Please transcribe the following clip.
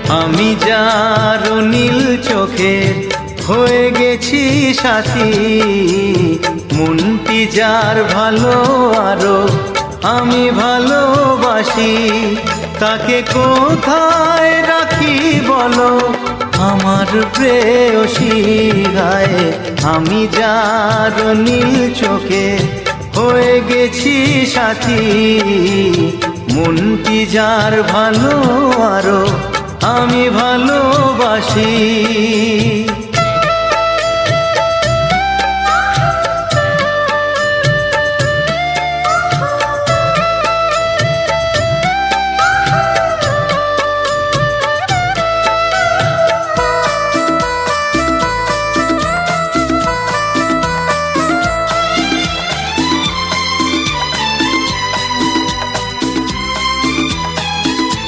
আমি যার নীল চোখের হয়ে গেছি সাথী, মনটি যার ভালো আরো আমি ভালোবাসি। তাকে কোথায় রাখি বলো আমার প্রেয়সী গায়ে। আমি যার নীল চোখে হয়ে গেছি সাথী, মনটি যার ভালো আরো আমি ভালোবাসি।